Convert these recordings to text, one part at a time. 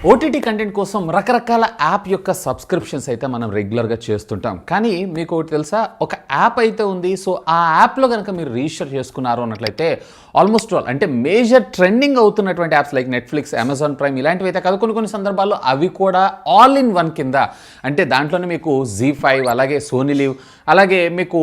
OTT content కోసం రకరకాల app యొక్క సబ్స్క్రిప్షన్స్ అయితే మనం రెగ్యులర్గా చేస్తుంటాం. కానీ మీకు ఒకటి తెలుసా, ఒక యాప్ అయితే ఉంది. సో ఆ యాప్లో కనుక మీరు రిజిస్టర్ చేసుకున్నారు అన్నట్లయితే ఆల్మోస్ట్ ఆల్ అంటే మేజర్ ట్రెండింగ్ అవుతున్నటువంటి apps like Netflix, Amazon prime ఇలాంటివి అయితే కాదు, కొన్ని సందర్భాల్లో అవి కూడా ఆల్ ఇన్ వన్ కింద, అంటే దాంట్లోనే మీకు జీ5, అలాగే సోనీ లివ్, అలాగే మీకు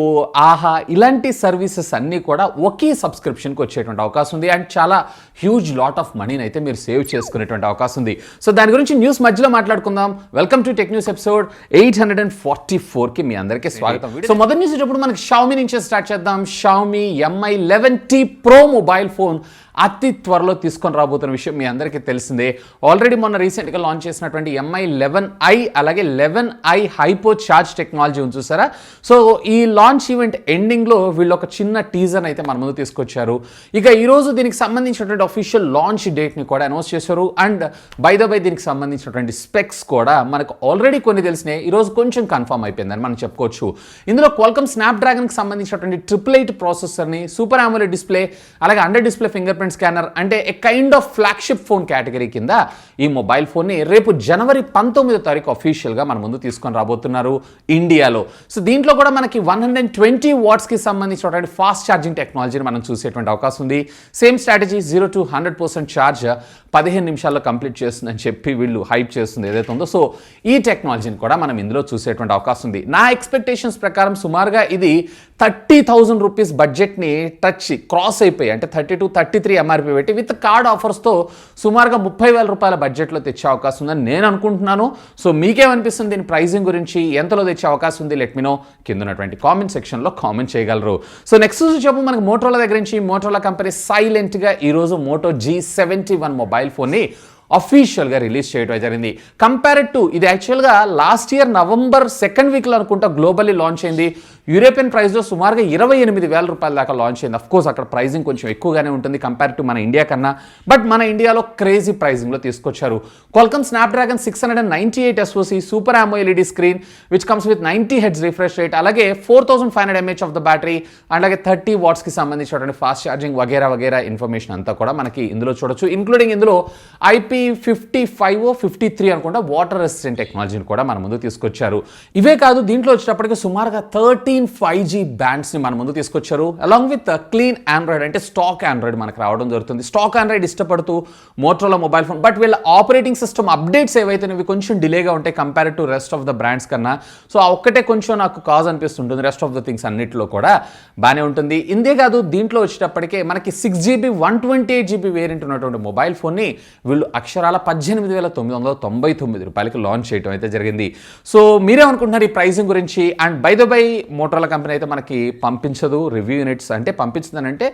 ఆహా ఇలాంటి సర్వీసెస్ అన్నీ కూడా ఒకే సబ్స్క్రిప్షన్కి వచ్చేటువంటి అవకాశం ఉంది. అండ్ చాలా హ్యూజ్ లాట్ ఆఫ్ మనీని అయితే మీరు సేవ్ చేసుకునేటువంటి అవకాశం ఉంది. సో దాని గురించి న్యూస్ మధ్యలో మాట్లాడుకుందాం. Welcome to tech news episode 844కి మీ అందరికీ స్వాగతం. సో మొదటి న్యూస్ ఇప్పుడు మనకి షామీ నుంచి స్టార్ట్ చేద్దాం. Xiaomi MI 11T Pro mobile phone అతి త్వరలో తీసుకొని రాబోతున్న విషయం మీ అందరికీ తెలిసిందే. ఆల్రెడీ మొన్న రీసెంట్గా లాంచ్ చేసినటువంటి MI 11i అలాగే 11i హైపో ఛార్జ్ టెక్నాలజీ ఉంది చూసారా. సో ఈ లాంచ్ ఈవెంట్ ఎండింగ్లో వీళ్ళు ఒక చిన్న టీజర్ అయితే మన ముందు తీసుకొచ్చారు. ఇక ఈరోజు దీనికి సంబంధించినటువంటి అఫీషియల్ లాంచ్ డేట్ని కూడా అనౌన్స్ చేశారు. అండ్ బై దీనికి సంబంధించినటువంటి స్పెక్స్ కూడా మనకు ఆల్రెడీ కొన్ని తెలిసినాయి, ఈరోజు కొంచెం కన్ఫర్మ్ అయిపోయిందని మనం చెప్పుకోవచ్చు. ఇందులో క్వాల్కమ్ స్నాప్డ్రాగన్కి సంబంధించినటువంటి 888 ప్రాసెసర్ని, సూపర్ AMOLED డిస్ప్లే, అలాగే under display fingerprint scanner, అంటే ఏ kind of flagship phone category కింద ఈ మొబైల్ ఫోన్ని రేపు జనవరి 19వ తారీఖు అఫీషియల్గా మన ముందు తీసుకొని రాబోతున్నారు ఇండియాలో. సో దీంట్లో కూడా మనకి 120 వాట్స్కి సంబంధించినటువంటి ఫాస్ట్ ఛార్జింగ్ టెక్నాలజీని మనం చూసేటువంటి అవకాశం ఉంది. సేమ్ స్ట్రాటజీ 0 to 100% ఛార్జ్ 15 నిమిషాల్లో కంప్లీట్ చేస్తుందని చెప్పి వీళ్ళు హైప్ చేస్తుంది ఏదైతే ఉందో. సో ఈ టెక్నాలజీని కూడా మనం ఇందులో చూసేటువంటి అవకాశం ఉంది. నా ఎక్స్పెక్టేషన్స్ ప్రకారం సుమారుగా ఇది 30,000 రూపీస్ బడ్జెట్ని క్రాస్ అయిపోయి, అంటే 30 to 33 MRP పెట్టి విత్ కార్డ్ ఆఫర్స్తో సుమారుగా 30,000 రూపాయల బడ్జెట్లో తెచ్చే అవకాశం ఉందని నేను అనుకుంటున్నాను. సో మీకేమనిపిస్తుంది దీని ప్రైజింగ్ గురించి, ఎంతలో తెచ్చే అవకాశం ఉంది? లెట్ మీ నో కింద ఉన్నటువంటి కామెంట్ సెక్షన్లో కామెంట్ చేయగలరు. సో నెక్స్ట్ చెప్పు మనకి మోటోరోలా దగ్గర నుంచి. మోటోరోలా కంపెనీ సైలెంట్గా ఈరోజు Moto G71 మొబైల్ ఫోన్ని అఫీషియల్గా రిలీజ్ చేయడం జరిగింది. కంపేర్డ్ టు ఇది యాక్చువల్గా లాస్ట్ ఇయర్ నవంబర్ 2nd వీక్లో అనుకుంటా గ్లోబల్లీ లాంచ్ అయింది. యూరోపియన్ ప్రైస్లో సుమారుగా 28,000 రూపాయల దాకా లాంచ్ అయింది. అఫ్కోర్స్ అక్కడ ప్రైజింగ్ కొంచెం ఎక్కువగానే ఉంటుంది కంపేర్ టు మన ఇండియా కన్నా, బట్ మన ఇండియాలో క్రేజీ ప్రైజింగ్లో తీసుకొచ్చారు. Qualcomm Snapdragon 698 SoC, super AMOLED screen which comes with 90 Hz refresh rate, అలాగే 4500 mAh ఆఫ్ ద బ్యాటరీ, అలాగే 30 వాట్స్కి సంబంధించినటువంటి ఫాస్ట్ ఛార్జింగ్ వగేరా ఇన్ఫర్మేషన్ అంతా కూడా మనకి ఇందులో చూడొచ్చు. ఇంక్లూడింగ్ ఇందులో IP55 53 అనుకుంటా వాటర్ రెసిస్టెంట్ టెక్నాలజీని కూడా మన ముందు తీసుకొచ్చారు. ఇవే కాదు, దీంట్లో వచ్చేటప్పటికి సుమారుగా 13 5G బ్యాండ్స్ని మన ముందు తీసుకొచ్చారు. అలాంగ్ విత్ క్లీన్ ఆండ్రాయిడ్, అంటే స్టాక్ ఆండ్రాయిడ్ మనకు రావడం జరుగుతుంది. స్టాక్ ఆండ్రాయిడ్ ఇష్టపడుతూ మోటోరోలా మొబైల్ ఫోన్, బట్ వీళ్ళ ఆపరేటింగ్ సిస్టమ్ అప్డేట్స్ ఏవైతే ఇవి కొంచెం డిలేగా ఉంటాయి compare to rest of the brands కన్నా. సో ఆ ఒక్కటే కొంచెం నాకు కాజ్ అనిపిస్తుంటుంది. రెస్ట్ ఆఫ్ ద థింగ్స్ అన్నిటిలో కూడా బాగానే ఉంటుంది. ఇందే కాదు, దీంట్లో వచ్చేటప్పటికే మనకి 6GB 128GB వేరియంట్ ఉన్నటువంటి మొబైల్ ఫోన్ని వీళ్ళు అక్షరాల 18,999 రూపాయలకి లాంచ్ చేయడం అయితే జరిగింది. సో మీరేమనుకుంటున్నారు ఈ ప్రైసింగ్ గురించి? అండ్ బై మోటోరోలా కంపెనీ అయితే మనకి పంపించదు రివ్యూ యూనిట్స్, అంటే పంపించిందనంటే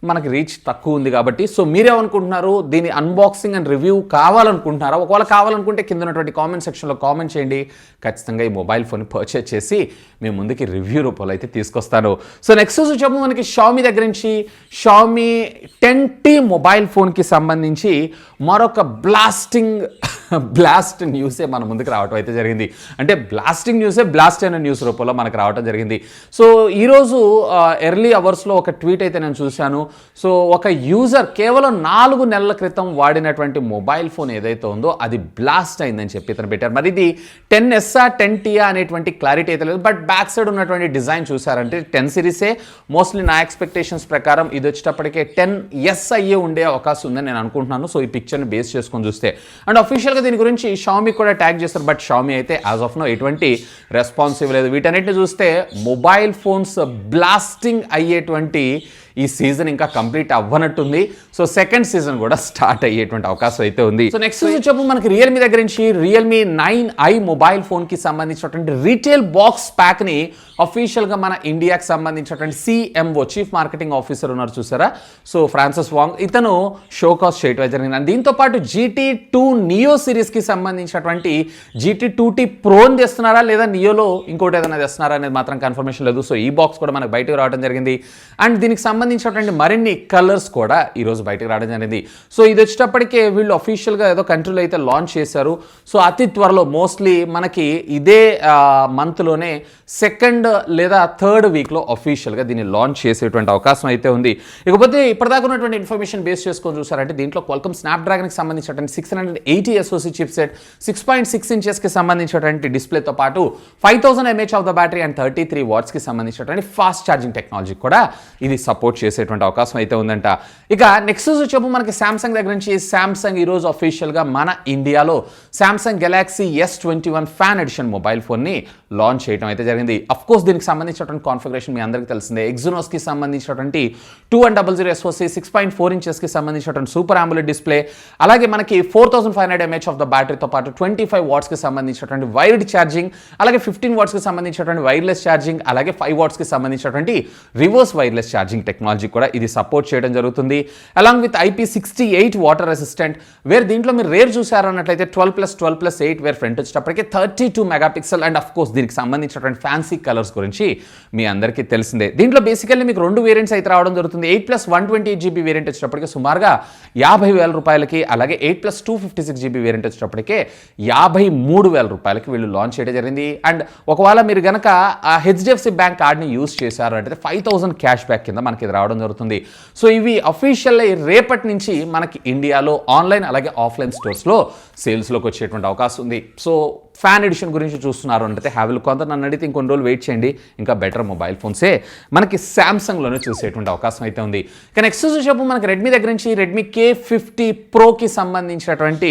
మనకి రీచ్ తక్కువ ఉంది కాబట్టి. సో మీరేమనుకుంటున్నారు? దీని అన్బాక్సింగ్ అండ్ రివ్యూ కావాలనుకుంటున్నారా? ఒకవేళ కావాలనుకుంటే కింద ఉన్నటువంటి కామెంట్ సెక్షన్లో కామెంట్ చేయండి. ఖచ్చితంగా ఈ మొబైల్ ఫోన్ పర్చేజ్ చేసి మేము ముందుకి రివ్యూ రూపంలో అయితే తీసుకొస్తాను. సో నెక్స్ట్ చెప్పు మనకి షామీ దగ్గర నుంచి. షామీ 10T మొబైల్ ఫోన్కి సంబంధించి మరొక బ్లాస్ట్ న్యూసే మన ముందుకు రావడం అయితే జరిగింది. అంటే బ్లాస్టింగ్ న్యూసే బ్లాస్ట్ అయిన న్యూస్ రూపంలో మనకు రావడం జరిగింది. సో ఈరోజు ఎర్లీ అవర్స్లో ఒక ట్వీట్ అయితే నేను చూశాను. సో ఒక యూజర్ కేవలం 4 నెలల క్రితం వాడినటువంటి మొబైల్ ఫోన్ ఏదైతే ఉందో అది బ్లాస్ట్ అయిందని చెప్పి ఇతను పెట్టారు. మరి ఇది 10S 10T అనేటువంటి క్లారిటీ అయితే లేదు, బట్ బ్యాక్ సైడ్ ఉన్నటువంటి డిజైన్ చూసారంటే 10 సిరీసే. మోస్ట్లీ నా ఎక్స్పెక్టేషన్స్ ప్రకారం ఇది వచ్చేటప్పటికే 10S అయ్యే ఉండే అవకాశం ఉందని నేను అనుకుంటున్నాను. సో ఈ పిక్చర్ని బేస్ చేసుకొని చూస్తే, అండ్ అఫీషియల్గా దీని గురించి షామీ కూడా ట్యాగ్ చేస్తారు, బట్ షామీ అయితే యాజ్ ఆఫ్ నో ఎటువంటి రెస్పాన్స్ ఇవ్వలేదు. వీటన్నిటిని చూస్తే మొబైల్ ఫోన్స్ బ్లాస్టింగ్ అయ్యేటువంటి ఈ సీజన్ ఇంకా కంప్లీట్ అవ్వనట్టుంది. సో సెకండ్ సీజన్ కూడా స్టార్ట్ అయ్యేటువంటి అవకాశం అయితే ఉంది. సో నెక్స్ట్ చెప్పు మనకి రియల్మీ దగ్గర నుంచి. రియల్మీ 9i మొబైల్ ఫోన్కి సంబంధించినటువంటి రీటైల్ బాక్స్ ప్యాక్ని అఫీషియల్గా మన ఇండియాకి సంబంధించినటువంటి CMO చీఫ్ మార్కెటింగ్ ఆఫీసర్ ఉన్నారు చూసారా, సో ఫ్రాన్సిస్ వాంగ్, ఇతను షోకాస్ చేయటం జరిగింది. అండ్ దీంతోపాటు GT2 నియో సిరీస్కి సంబంధించినటువంటి GT2T ప్రోని తెస్తున్నారా లేదా నియోలో ఇంకోటి ఏదైనా తెస్తున్నారా అనేది మాత్రం కన్ఫర్మేషన్ లేదు. సో ఈ బాక్స్ కూడా మనకు బయటకు రావడం జరిగింది. అండ్ దీనికి సంబంధించి సంబంధించినటువంటి మరిన్ని కలర్స్ కూడా ఈరోజు బయటకు రావడం జరిగింది. సో ఇది వచ్చేటప్పటికే వీళ్ళు అఫీషియల్గా ఏదో కంట్రీలో అయితే లాంచ్ చేశారు. సో అతి త్వరలో మోస్ట్లీ మనకి ఇదే మంత్లోనే సెకండ్ లేదా థర్డ్ వీక్లో అఫీషియల్గా దీన్ని లాంచ్ చేసేటువంటి అవకాశం అయితే ఉంది. ఇకపోతే ఇప్పటిదాకా ఉన్నటువంటి ఇన్ఫర్మేషన్ బేస్ చేసుకొని చూసారంటే దీంట్లో క్వాల్కమ్ స్నాప్డ్రాగన్కి సంబంధించినటువంటి 680 SoC చిప్సెట్, 6.6 ఇంచెస్కి సంబంధించినటువంటి డిస్ప్లేతో పాటు 5000 mAh of the battery and 33 వాట్స్కి సంబంధించినటువంటి ఫాస్ట్ ఛార్జింగ్ టెక్నాలజీ కూడా ఇది సపోర్ట్ చేసేటువంటి అవకాశం అయితే ఉందంట. ఇక నెక్స్ట్ వచ్చేపు మనకి శాంసంగ్ దగ్గర నుంచి శాంసంగ్ ఈరోజు అఫీషియల్గా మన ఇండియాలో Samsung Galaxy S21 fan edition mobile ఫోన్ని లాంచ్ చేయడం అయితే జరిగింది. అఫ్ కోర్స్ దీనికి సంబంధించినటువంటి కాన్ఫిగరేషన్ మీ అందరికీ తెలిసిందే. ఎగ్జినోస్కి సంబంధించినటువంటి 2100 SoC, 6.4 ఇంచెస్కి సంబంధించినటువంటి సూపర్ AMOLED డిస్ప్లే, అలాగే మనకి 4500 mAh ఆఫ్ ద బ్యాటరీతో పాటు 25 వాట్స్కి సంబంధించినటువంటి వైర్డ్ ఛార్జింగ్, అలాగే 15 వాట్స్కి సంబంధించినటువంటి వైర్లెస్ ఛార్జింగ్, అలాగే 5 వాట్స్కి సంబంధించినటువంటి రివర్స్ వైర్లెస్ ఛార్జింగ్ టెక్నాలజీ కూడా ఇది సపోర్ట్ చేయడం జరుగుతుంది. Along with IP68 water resistant, where దీంట్లో మీరు రేర్ చూసారన్నట్లయితే 12+12+8 వేర్ ఫ్రంట్ వచ్చేటప్పటికి 32 మెగాపిక్సెల్. అండ్ అఫ్ కోర్స్ దీనికి సంబంధించినటువంటి ఫ్యాన్సీ కలర్స్ గురించి మీ అందరికీ తెలిసిందే. దీంట్లో బేసికల్లీ మీకు 2 వేరియంట్స్ అయితే రావడం జరుగుతుంది. 8+128GB వేరియంట్ వచ్చేటప్పటికి సుమారుగా 50,000 రూపాయలకి, అలాగే 8+256GB వేరియంట్ వచ్చేటప్పటికే 53,000 రూపాయలకి వీళ్ళు లాంచ్ చేయడం జరిగింది. అండ్ ఒకవేళ మీరు గనక HDFC బ్యాంక్ కార్డ్ని యూజ్ చేశారు అంటే 5,000 క్యాష్ బ్యాక్ కింద మనకి ఇది రావడం జరుగుతుంది. సో ఇవి అఫీషియల్ రేపటి నుంచి మనకి ఇండియాలో ఆన్లైన్ అలాగే ఆఫ్లైన్ స్టోర్స్లో సేల్స్లోకి వచ్చేటువంటి అవకాశం ఉంది. సో ఫ్యాన్ ఎడిషన్ గురించి చూస్తున్నారు అంటే హ్యావిల్ కొంత నన్ను అడిగితే ఇంకొన్ని రోజులు వెయిట్ చేయండి, ఇంకా బెటర్ మొబైల్ ఫోన్సే మనకి శాంసంగ్లోనే చూసేటువంటి అవకాశం అయితే ఉంది. ఇక నెక్స్ట్ చూసేపు మనకి రెడ్మీ దగ్గర నుంచి రెడ్మీ K50 ప్రోకి సంబంధించినటువంటి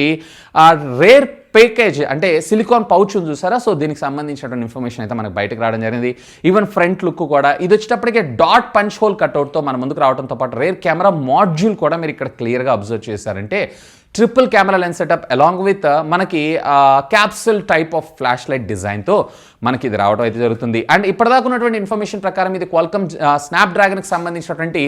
రేర్ ప్యాకేజ్ అంటే సిలికాన్ పౌచ్ ఉంది చూసారా. సో దీనికి సంబంధించినటువంటి ఇన్ఫర్మేషన్ అయితే మనకు బయటకు రావడం జరిగింది. ఈవెన్ ఫ్రంట్ లుక్ కూడా ఇది వచ్చేటప్పటికే డాట్ పంచ్ హోల్ కట్అవుట్తో మన ముందుకు రావడంతో పాటు రేర్ కెమెరా మాడ్యూల్ కూడా మీరు ఇక్కడ క్లియర్గా అబ్జర్వ్ చేశారంటే triple camera lens setup along with మనకి capsule type of flash light డిజైన్తో మనకి ఇది రావడం అయితే జరుగుతుంది. అండ్ ఇప్పటిదాకా ఉన్నటువంటి ఇన్ఫర్మేషన్ ప్రకారం ఇది క్వాల్కమ్ స్నాప్డ్రాగన్కి సంబంధించినటువంటి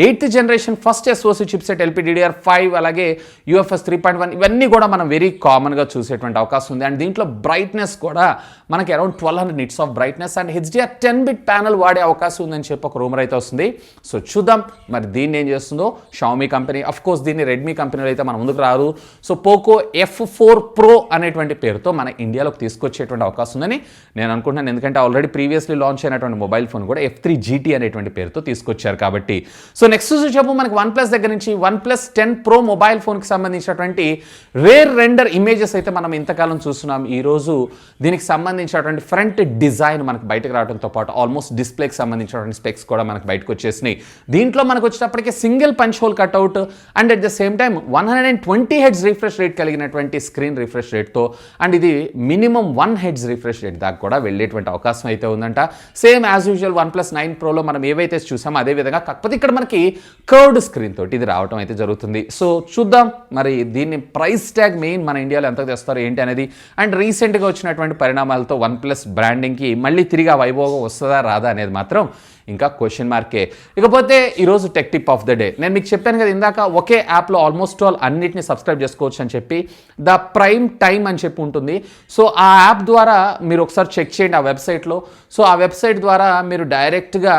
8th generation first SoC chipset LPDDR5 అలాగే UFS 3.1 ఇవన్నీ కూడా మనం వెరీ కామన్గా చూసేటువంటి అవకాశం ఉంది. అండ్ దీంట్లో బ్రైట్నెస్ కూడా మనకి around 1200 nits of brightness and HDR 10-bit panel వాడే అవకాశం ఉందని చెప్పి ఒక రూమర్ అయితే వస్తుంది. సో చూద్దాం మరి దీన్ని ఏం చేస్తుందో షామీ కంపెనీ. అఫ్ కోర్స్ దీన్ని రెడ్మీ కంపెనీలో అయితే మన ముందుకు రాదు. సో పోకో F4 Pro అనేటువంటి పేరుతో మన ఇండియాలోకి తీసుకొచ్చేటువంటి అవకాశం ఉందని నేను అనుకుంటున్నాను. ఎందుకంటే ఆల్రెడీ ప్రీవియస్లీ లాంచ్ అయినటువంటి మొబైల్ ఫోన్ కూడా F3 GT అనేటువంటి పేరుతో తీసుకొచ్చారు కాబట్టి. సో నెక్స్ట్ చూసేపు మనకి OnePlus దగ్గర నుంచి OnePlus 10 Pro మొబైల్ ఫోన్కి సంబంధించినటువంటి రేర్ రెండర్ ఇమేజెస్ అయితే మనం ఇంతకాలం చూస్తున్నాం. ఈరోజు దీనికి సంబంధించినటువంటి ఫ్రంట్ డిజైన్ మనకు బయటకు రావడంతో పాటు ఆల్మోస్ట్ డిస్ప్లేకి సంబంధించినటువంటి స్పెక్స్ కూడా మనకు బయటకు వచ్చేసినాయి. దీంట్లో మనకు వచ్చేటప్పటికి single punch whole cutout and at the same time 120 Hz refresh rate కలిగినటువంటి స్క్రీన్ రిఫ్రెష్ రేట్తో అండ్ ఇది మినిమం 1 Hz రిఫ్రెష్ రేట్ దాకా కూడా వెళ్ళేటువంటి అవకాశం అయితే ఉందంట. సేమ్ యాజ్ యూజువల్ OnePlus 9 Proలో మనం ఏవైతే చూసామో అదే విధంగా, కాకపోతే ఇక్కడ మనకి కర్వ్డ్ స్క్రీన్ తోటి ఇది రావడం అయితే జరుగుతుంది. సో చూద్దాం మరి దీన్ని ప్రైస్ ట్యాగ్ మెయిన్ మన ఇండియాలో ఎంత తెస్తారు ఏంటి అనేది. అండ్ రీసెంట్గా వచ్చినటువంటి పరిణామాలతో OnePlus బ్రాండింగ్కి మళ్ళీ తిరిగి ఆ వైభోగం వస్తుందా రాదా అనేది మాత్రం ఇంకా క్వశ్చన్ మార్కే. ఇకపోతే ఈరోజు tech tip of the day. నేను మీకు చెప్పాను కదా ఇందాక ఒకే యాప్లో ఆల్మోస్ట్ ఆల్ అన్నిటిని సబ్స్క్రైబ్ చేసుకోవచ్చు అని చెప్పి. ద ప్రైమ్ టైమ్ అని చెప్పి ఉంటుంది. సో ఆ యాప్ ద్వారా మీరు ఒకసారి చెక్ చేయండి ఆ వెబ్సైట్లో. సో ఆ వెబ్సైట్ ద్వారా మీరు డైరెక్ట్గా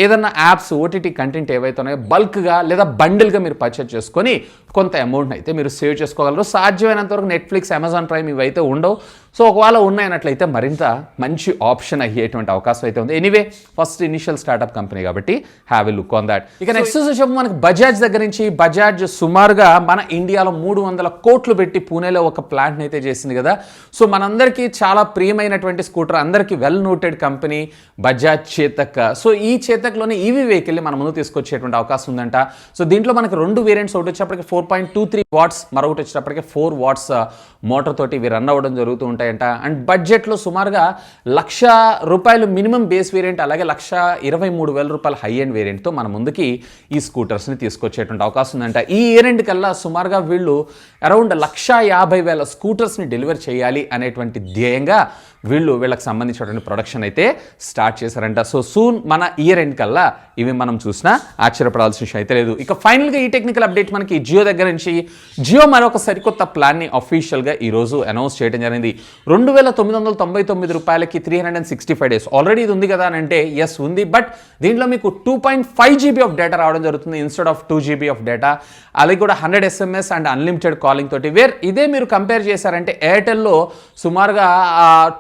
ఏదన్నా యాప్స్ ఓటీటీ కంటెంట్ ఏవైతే ఉన్నాయో బల్క్గా లేదా బండిల్గా మీరు పర్చేజ్ చేసుకొని కొంత అమౌంట్ని అయితే మీరు సేవ్ చేసుకోగలరు. సాధ్యమైనంత వరకు నెట్ఫ్లిక్స్, అమెజాన్ ప్రైమ్ ఇవైతే ఉండవు. సో ఒకవేళ ఉన్నాయన్నట్లయితే మరింత మంచి ఆప్షన్ అయ్యేటువంటి అవకాశం అయితే ఉంది. Anyway first initial startup company కాబట్టి have a look on that. ఇక నెక్స్ట్ వచ్చేసి మనకి బజాజ్ దగ్గర నుంచి బజాజ్ సుమారుగా మన ఇండియాలో 300 కోట్లు పెట్టి పూణేలో ఒక ప్లాంట్ని అయితే చేసింది కదా. సో మనందరికీ చాలా ప్రియమైనటువంటి స్కూటర్, అందరికీ well noted company Bajaj Chetak. So ఈ చేతక్లోనే ఈవీ వెహికల్ని మన ముందు తీసుకొచ్చేటువంటి అవకాశం ఉందంట. సో దీంట్లో మనకి 2 వేరియంట్స్, ఒకటి వచ్చేప్పటికి 4.23 వాట్స్, మరొకటి వచ్చేటప్పటికి 4 వాట్స్ మోటార్ తోటి ఇవి రన్ అవ్వడం జరుగుతూ ఉంటాయంట. అండ్ బడ్జెట్లో సుమారుగా ₹1,00,000 మినిమం బేస్ వేరియంట్, అలాగే ₹1,23,000 హై ఎండ్ వేరియంట్తో మన ముందుకి ఈ స్కూటర్స్ని తీసుకొచ్చేటువంటి అవకాశం ఉందంట. ఈ ఇయర్ ఎండ్ కల్లా సుమారుగా వీళ్ళు అరౌండ్ 1,50,000 స్కూటర్స్ని డెలివర్ చేయాలి అనేటువంటి ధ్యేయంగా వీళ్ళకి సంబంధించినటువంటి ప్రొడక్షన్ అయితే స్టార్ట్ చేశారంట. సో సూన్ మన ఇయర్ ఎండ్ కల్లా ఇవి మనం చూసినా ఆశ్చర్యపడాల్సిన విషయం అయితే లేదు. ఇక ఫైనల్గా ఈ టెక్నికల్ అప్డేట్ మనకి జియో దగ్గర నుంచి జియో మరొక సరికొత్త ప్లాన్ని అఫీషియల్గా ఈరోజు అనౌన్స్ చేయడం జరిగింది. 2,999 రూపాయలకి 365 డేస్. ఆల్రెడీ ఇది ఉంది కదా అని అంటే ఎస్ ఉంది, బట్ దీంట్లో మీకు 2.5 GB ఆఫ్ డేటా రావడం జరుగుతుంది instead of 2 GB of data. అలాగే కూడా 100 SMS అండ్ అన్లిమిటెడ్ కాలింగ్ తోటి. ఇదే మీరు కంపేర్ చేశారంటే ఎయిర్టెల్లో సుమారుగా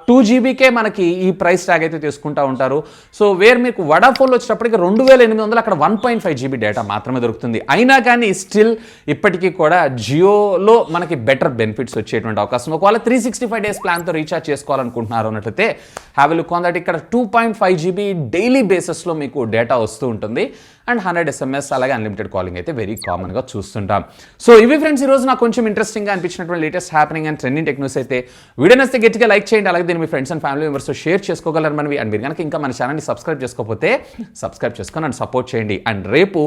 2 GBకే మనకి ఈ ప్రైస్ ట్యాగ్ అయితే తీసుకుంటూ ఉంటారు. సో మీకు వడాఫోన్లో వచ్చేటప్పటికి 2,800 అక్కడ 1.5 GB డేటా మాత్రమే దొరుకుతుంది. అయినా కానీ స్టిల్ ఇప్పటికీ కూడా జియోలో మనకి బెటర్ బెనిఫిట్స్ వచ్చేటువంటి అవకాశం. ఒకవేళ 365 డేస్ ప్లాన్తో రీఛార్జ్ చేసుకోవాలనుకుంటున్నారు అన్నట్లయితే have a look on that. ఇక్కడ 2.5 GB డైలీ బేసిస్లో మీకు డేటా వస్తూ ఉంటుంది అండ్ 100 SMS అలాగే అన్లిమిటెడ్ కాలింగ్ అయితే వెరీ కామన్గా చూస్తుంటాం. సో ఇవి ఫ్రెండ్స్ ఈరోజు నాకు కొంచెం ఇంట్రెస్టింగ్గా అనిపించినటువంటి latest happening and trending tech news అయితే. వీడియో నచ్చితే గట్టిగా లైక్ చేయండి, అలాగే దీన్ని మీ ఫ్రెండ్స్ అండ్ ఫ్యామిలీ మెంబర్స్తో షేర్ చేసుకోగలరు మనవి. అండ్ మీరు కనుక ఇంకా మన ఛానల్ని సబ్స్క్రైబ్ చేసుకోకపోతే సబ్స్క్రైబ్ చేసుకొని అండ్ సపోర్ట్ చేయండి. అండ్ రేపు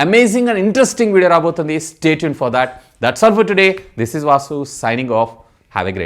అమేజింగ్ అండ్ ఇంట్రెస్టింగ్ వీడియో రాబోతుంది. Stay tune for that. That's all for today. This is Vasu signing off. Have a great